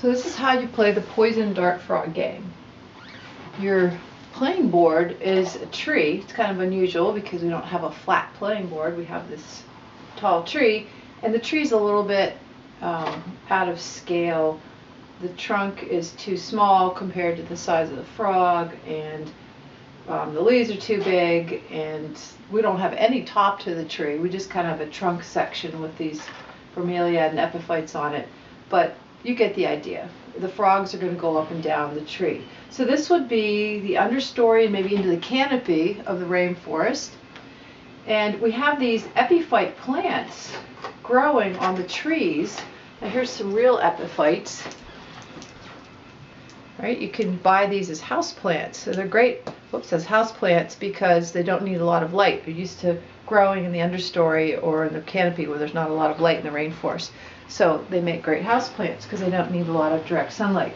So this is how you play the poison dart frog game. Your playing board is a tree. It's kind of unusual because we don't have a flat playing board. We have this tall tree, and the tree's a little bit out of scale. The trunk is too small compared to the size of the frog, and the leaves are too big, and we don't have any top to the tree. We just kind of have a trunk section with these bromeliad and epiphytes on it. But you get the idea. The frogs are going to go up and down the tree. So this would be the understory and maybe into the canopy of the rainforest. And we have these epiphyte plants growing on the trees. Now here's some real epiphytes. Right? You can buy these as houseplants. So they're great, as houseplants because they don't need a lot of light. They're used to growing in the understory or in the canopy where there's not a lot of light in the rainforest. So they make great houseplants because they don't need a lot of direct sunlight.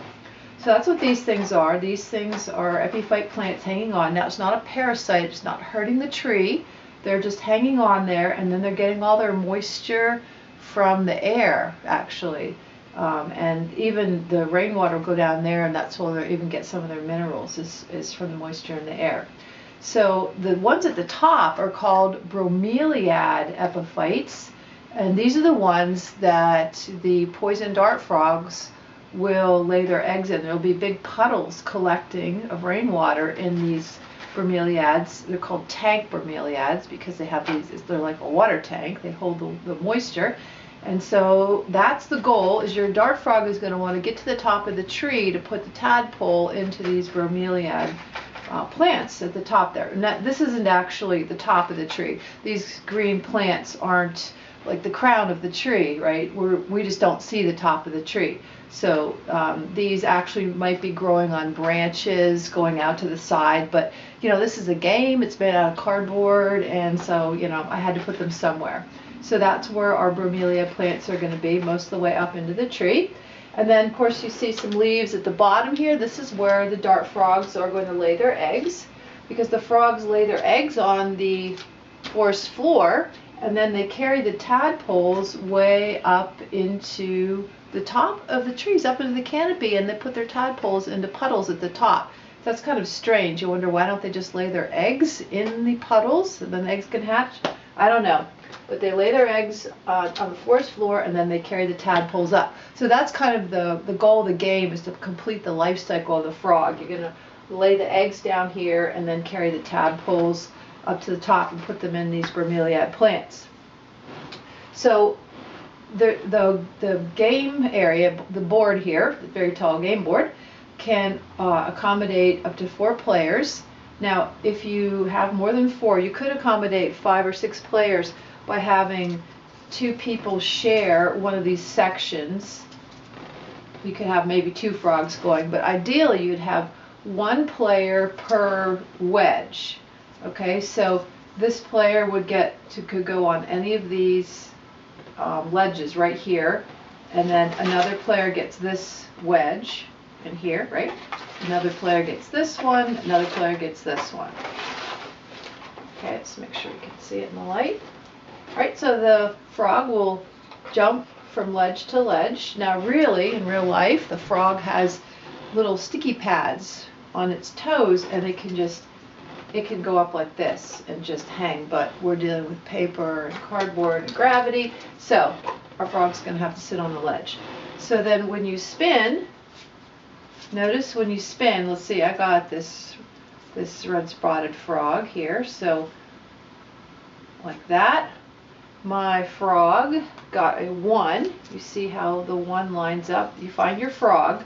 So that's what these things are. These things are epiphyte plants hanging on. Now it's not a parasite, it's not hurting the tree. They're just hanging on there, and then they're getting all their moisture from the air, actually. And even the rainwater will go down there, and that's where they'll even get some of their minerals is from the moisture in the air. So the ones at the top are called bromeliad epiphytes. And these are the ones that the poison dart frogs will lay their eggs in. There'll be big puddles collecting of rainwater in these bromeliads. They're called tank bromeliads because they have these, they're like a water tank. They hold the moisture. And so that's the goal, is your dart frog is going to want to get to the top of the tree to put the tadpole into these bromeliad plants at the top there. And this isn't actually the top of the tree. These green plants aren't like the crown of the tree, right? We just don't see the top of the tree. So these actually might be growing on branches going out to the side, but you know, this is a game. It's made out of cardboard, and so you know, I had to put them somewhere. So that's where our bromelia plants are going to be, most of the way up into the tree. And then of course you see some leaves at the bottom here. This is where the dart frogs are going to lay their eggs, because the frogs lay their eggs on the forest floor, and then they carry the tadpoles way up into the top of the trees, up into the canopy, and they put their tadpoles into puddles at the top. That's kind of strange. You wonder, why don't they just lay their eggs in the puddles and then the eggs can hatch? I don't know. But they lay their eggs on the forest floor, and then they carry the tadpoles up. So that's kind of the goal of the game, is to complete the life cycle of the frog. You're going to lay the eggs down here and then carry the tadpoles up to the top and put them in these bromeliad plants. So the game area, the board here, the very tall game board, can accommodate up to 4 players. Now, if you have more than 4, you could accommodate 5 or 6 players by having 2 people share one of these sections. You could have maybe 2 frogs going, but ideally you'd have 1 player per wedge. Okay, so this player could go on any of these ledges right here, and then another player gets this wedge in here, right? Another player gets this one, another player gets this one. Okay, let's make sure you can see it in the light. All right, so the frog will jump from ledge to ledge. Now really, in real life, the frog has little sticky pads on its toes, and it can go up like this and just hang, but we're dealing with paper and cardboard and gravity, so our frog's going to have to sit on the ledge. So then when you spin, notice when you spin, let's see, I got this red spotted frog here, so like that. My frog got a 1. You see how the 1 lines up. You find your frog.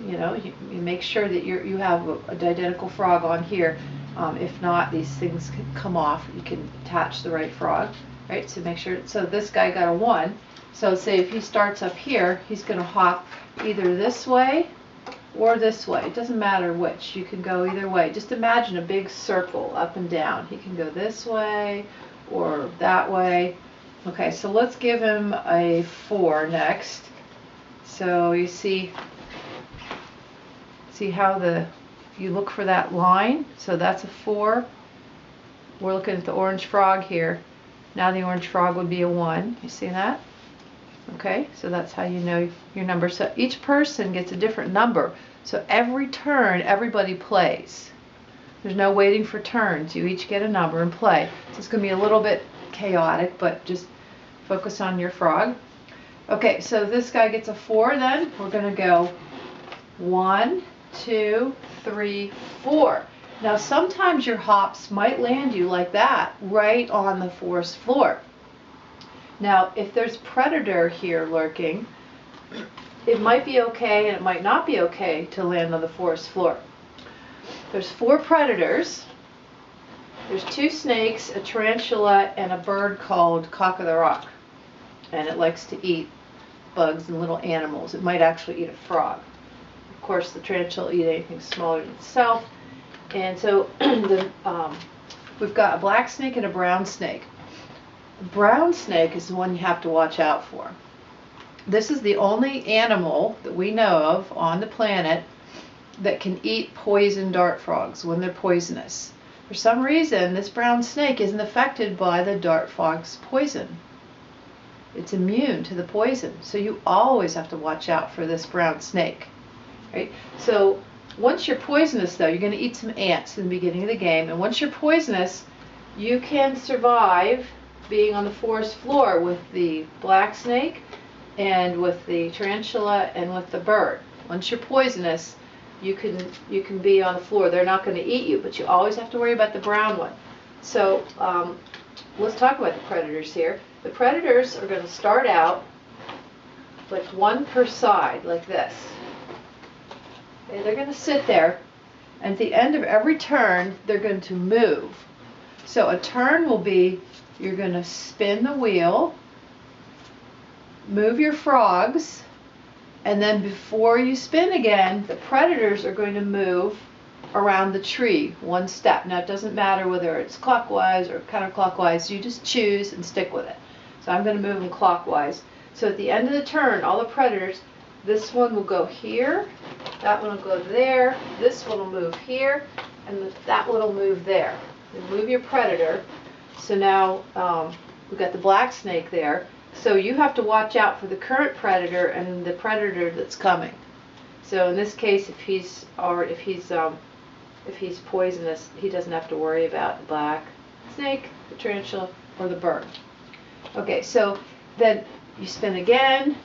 You know, you make sure that you have an identical frog on here. If not, these things can come off. You can attach the right frog, right? So make sure. So this guy got a 1. So say if he starts up here, he's going to hop either this way or this way. It doesn't matter which. You can go either way. Just imagine a big circle up and down. He can go this way or that way. Okay, so let's give him a 4 next. So you see how you look for that line. So that's a 4. We're looking at the orange frog here. Now the orange frog would be a 1. You see that? Okay. Okay, so that's how you know your number. So each person gets a different number. So every turn, everybody plays. There's no waiting for turns. You each get a number and play. So it's going to be a little bit chaotic, but just focus on your frog. Okay, so this guy gets a 4 then. We're going to go 1, 2, 3, 4. Now sometimes your hops might land you like that, right on the forest floor. Now if there's predator here lurking, it might be okay and it might not be okay to land on the forest floor. There's 4 predators. There's 2 snakes, a tarantula, and a bird called cock of the rock. And it likes to eat bugs and little animals. It might actually eat a frog. Of course, the tarantula will eat anything smaller than itself. And so we've got a black snake and a brown snake. The brown snake is the one you have to watch out for. This is the only animal that we know of on the planet that can eat poison dart frogs when they're poisonous. For some reason, this brown snake isn't affected by the dart frog's poison. It's immune to the poison. So you always have to watch out for this brown snake. Right? So once you're poisonous, though, you're going to eat some ants in the beginning of the game. And once you're poisonous, you can survive being on the forest floor with the black snake and with the tarantula and with the bird. Once you're poisonous, you can be on the floor. They're not going to eat you, but you always have to worry about the brown one. So let's talk about the predators here. The predators are going to start out like 1 per side, like this. Okay, they're going to sit there, and at the end of every turn, they're going to move. So a turn will be, you're going to spin the wheel, move your frogs, and then before you spin again, the predators are going to move around the tree 1 step. Now it doesn't matter whether it's clockwise or counterclockwise, you just choose and stick with it. So I'm going to move them clockwise. So at the end of the turn, all the predators, this one will go here, that one will go there, this one will move here, and that one will move there. You move your predator. So now we've got the black snake there. So you have to watch out for the current predator and the predator that's coming. So in this case, if he's poisonous, he doesn't have to worry about the black snake, the tarantula, or the bird. Okay, so then you spin again.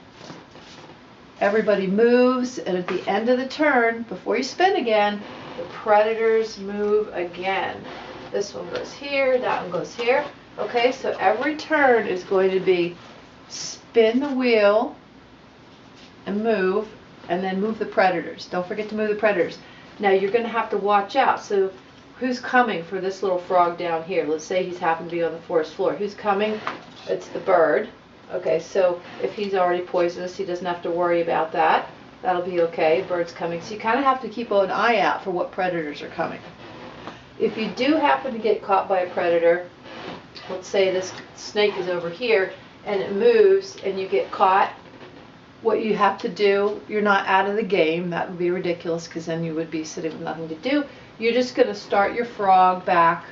Everybody moves, and at the end of the turn, before you spin again, the predators move again. This one goes here, that one goes here. Okay, so every turn is going to be spin the wheel and then move the predators. Don't forget to move the predators. Now you're going to have to watch out. So who's coming for this little frog down here? Let's say he's happened to be on the forest floor. Who's coming? It's the bird. Okay, so if he's already poisonous, he doesn't have to worry about that. That'll be okay. Bird's coming. So you kind of have to keep an eye out for what predators are coming. If you do happen to get caught by a predator, let's say this snake is over here and it moves and you get caught, what you have to do, you're not out of the game. That would be ridiculous because then you would be sitting with nothing to do. You're just going to start your frog back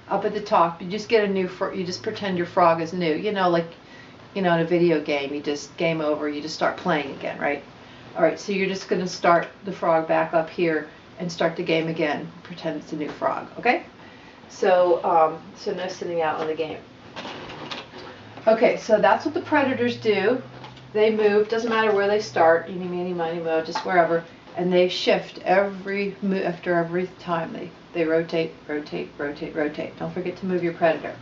up at the top. You just get a new you just pretend your frog is new. You know, like, you know, in a video game, you just game over, you just start playing again, right? All right, so you're just going to start the frog back up here and start the game again. Pretend it's a new frog, okay? So, so no sitting out on the game. Okay, so that's what the predators do. They move, doesn't matter where they start, eeny, meeny, miny, moe, just wherever, and they shift after every time. They rotate, rotate, rotate, rotate. Don't forget to move your predator.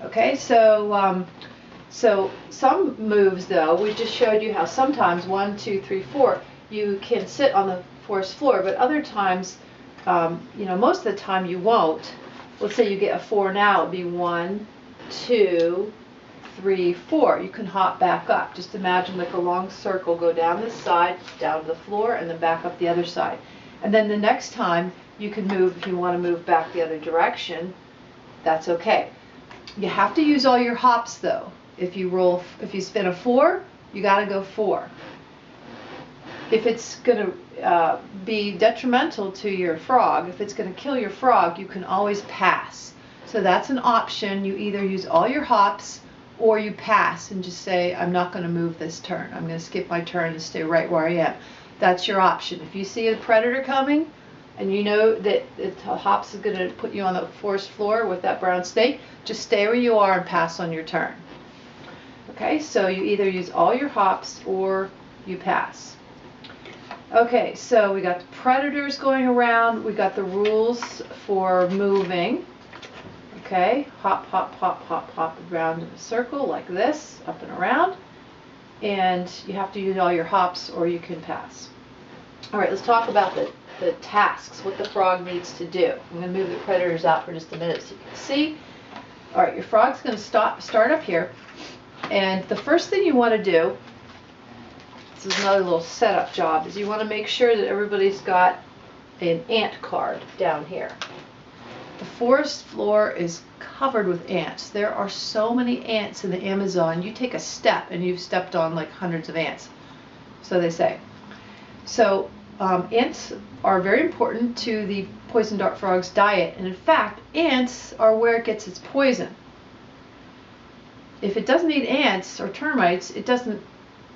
Okay, so so some moves, though, we just showed you how sometimes 1, 2, 3, 4, you can sit on the forest floor, but other times, you know, most of the time you won't. Let's say you get a 4 now, it'd be 1, 2, 3, 4. You can hop back up. Just imagine like a long circle, go down this side, down to the floor, and then back up the other side. And then the next time you can move, if you want to move back the other direction, that's okay. You have to use all your hops, though. If you spin a 4, you got to go 4. If it's going to be detrimental to your frog, if it's going to kill your frog, you can always pass. So that's an option. You either use all your hops or you pass and just say, I'm not going to move this turn. I'm going to skip my turn and stay right where I am. That's your option. If you see a predator coming and you know that hops is going to put you on the forest floor with that brown snake, just stay where you are and pass on your turn. Okay, so you either use all your hops or you pass. Okay, so we got the predators going around. We got the rules for moving. Okay, hop, hop, hop, hop, hop around in a circle like this, up and around. And you have to use all your hops or you can pass. All right, let's talk about the tasks, what the frog needs to do. I'm going to move the predators out for just a minute so you can see. All right, your frog's going to start up here. And the first thing you want to do, this is another little setup job, is you want to make sure that everybody's got an ant card down here. The forest floor is covered with ants. There are so many ants in the Amazon. You take a step and you've stepped on like hundreds of ants. So they say. So ants are very important to the poison dart frog's diet. And in fact, ants are where it gets its poison. If it doesn't eat ants or termites, it doesn't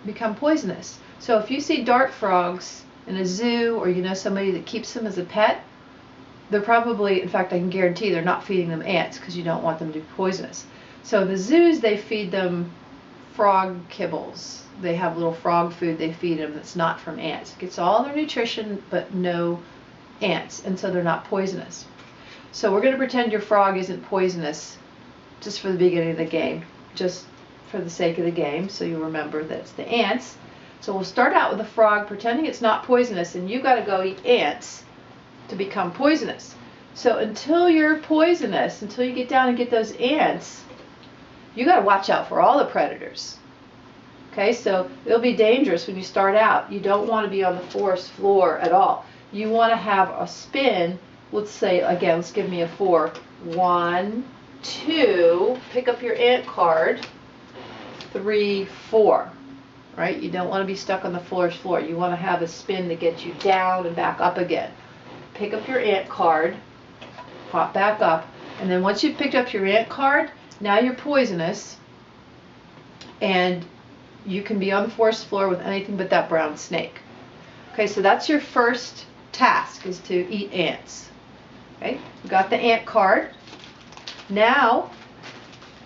become poisonous. So if you see dart frogs in a zoo or you know somebody that keeps them as a pet, they're probably, in fact I can guarantee they're not feeding them ants because you don't want them to be poisonous. So the zoos, they feed them frog kibbles. They have little frog food they feed them that's not from ants. It gets all their nutrition but no ants, and so they're not poisonous. So we're going to pretend your frog isn't poisonous just for the beginning of the game, just for the sake of the game, so you remember that it's the ants. So we'll start out with the frog pretending it's not poisonous, and you got to go eat ants to become poisonous. So until you're poisonous, until you get down and get those ants, you got to watch out for all the predators. Okay, so it'll be dangerous when you start out. You don't want to be on the forest floor at all. You want to have a spin. Let's say, again, let's give me a 4. 1, 2, pick up your ant card. 3, 4. Right? You don't want to be stuck on the forest floor. You want to have a spin that gets you down and back up again. Pick up your ant card, hop back up, and then once you've picked up your ant card, now you're poisonous, and you can be on the forest floor with anything but that brown snake. Okay, so that's your first task, is to eat ants. Okay, you got the ant card. Now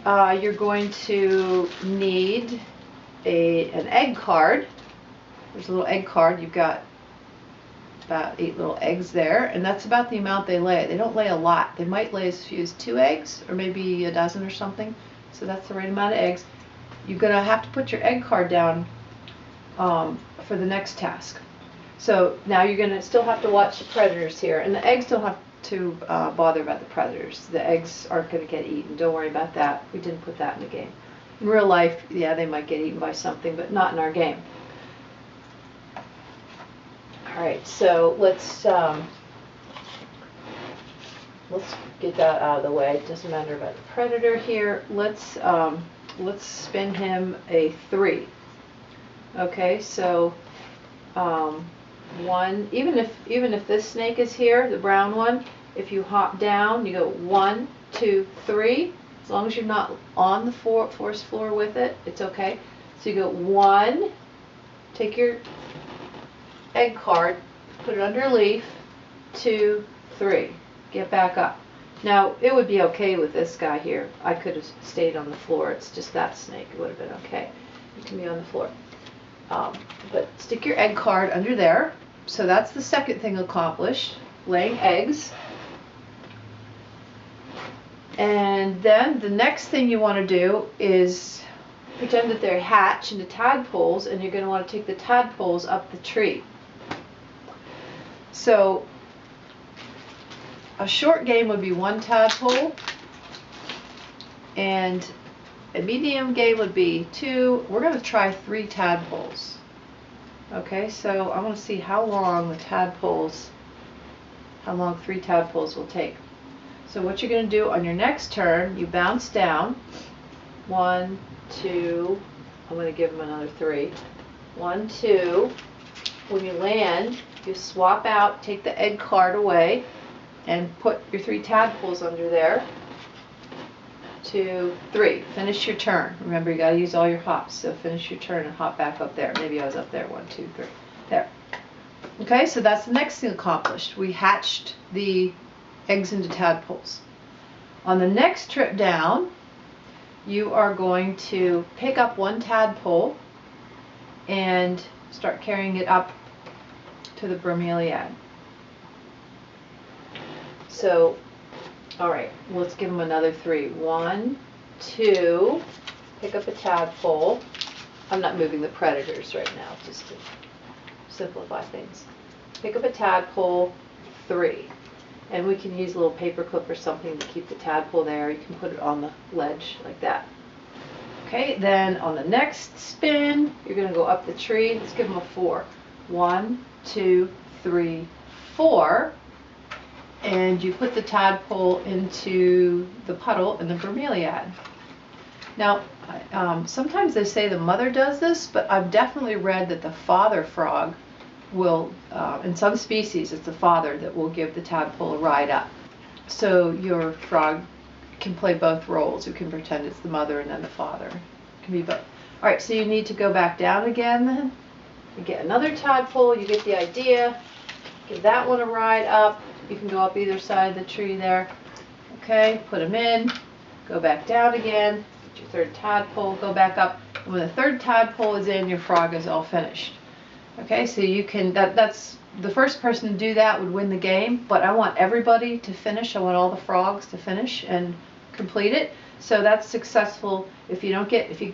you're going to need an egg card. There's a little egg card. You've got about 8 little eggs there, and that's about the amount they lay. They don't lay a lot. They might lay as few as 2 eggs, or maybe a dozen or something. So that's the right amount of eggs. You're going to have to put your egg card down for the next task. So now you're going to still have to watch the predators here, and the eggs don't have to bother about the predators. The eggs aren't going to get eaten. Don't worry about that. We didn't put that in the game. In real life, yeah, they might get eaten by something, but not in our game. All right, so let's get that out of the way. It doesn't matter about the predator here. Let's spin him a 3. Okay, so 1. Even if this snake is here, the brown one, if you hop down, you go 1, 2, 3. As long as you're not on the forest floor with it, it's okay. So you go 1. Take your egg card, put it under a leaf. 2, 3. Get back up. Now, it would be okay with this guy here. I could have stayed on the floor. It's just that snake. It would have been okay. You can be on the floor. But stick your egg card under there. So that's the second thing accomplished, laying eggs. And then the next thing you want to do is pretend that they hatch into tadpoles, and you're going to want to take the tadpoles up the tree. So a short game would be 1 tadpole, and a medium game would be 2. We're going to try 3 tadpoles. Okay, so I want to see how long 3 tadpoles will take. So what you're going to do on your next turn, you bounce down. 1, 2, I'm going to give them another 3. 1, 2. When you land, you swap out, take the egg card away, and put your 3 tadpoles under there. 2, 3. Finish your turn. Remember, you got to use all your hops. So finish your turn and hop back up there. Maybe I was up there. 1, 2, 3. There. Okay, so that's the next thing accomplished. We hatched the eggs into tadpoles. On the next trip down, you are going to pick up one tadpole and start carrying it up to the bromeliad. So, all right, let's give them another 3. 1, 2, pick up a tadpole. I'm not moving the predators right now, just to simplify things. Pick up a tadpole, 3. And we can use a little paper clip or something to keep the tadpole there. You can put it on the ledge like that. Okay, then on the next spin, you're going to go up the tree. Let's give them a 4. 1, 2, 3, 4. And you put the tadpole into the puddle in the bromeliad. Now, sometimes they say the mother does this, but I've definitely read that the father frog will, in some species, it's the father that will give the tadpole a ride up. So your frog can play both roles. You can pretend it's the mother and then the father. It can be both. All right, so you need to go back down again then. You get another tadpole, you get the idea. Give that one a ride up. You can go up either side of the tree there. Okay, put them in, go back down again, get your third tadpole, go back up. And when the third tadpole is in, your frog is all finished. Okay, so you can, that's the first person to do that would win the game, but I want everybody to finish. I want all the frogs to finish and complete it. So that's successful. If you don't get, if you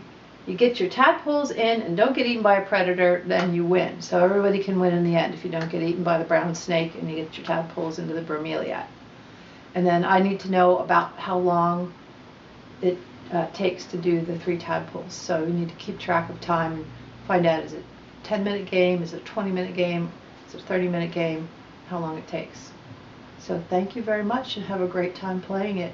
get your tadpoles in and don't get eaten by a predator, then you win. So everybody can win in the end if you don't get eaten by the brown snake and you get your tadpoles into the bromeliad. And then I need to know about how long it takes to do the 3 tadpoles. So you need to keep track of time and find out, is it a 10-minute game, is it a 20-minute game, is it a 30-minute game, how long it takes. So thank you very much and have a great time playing it.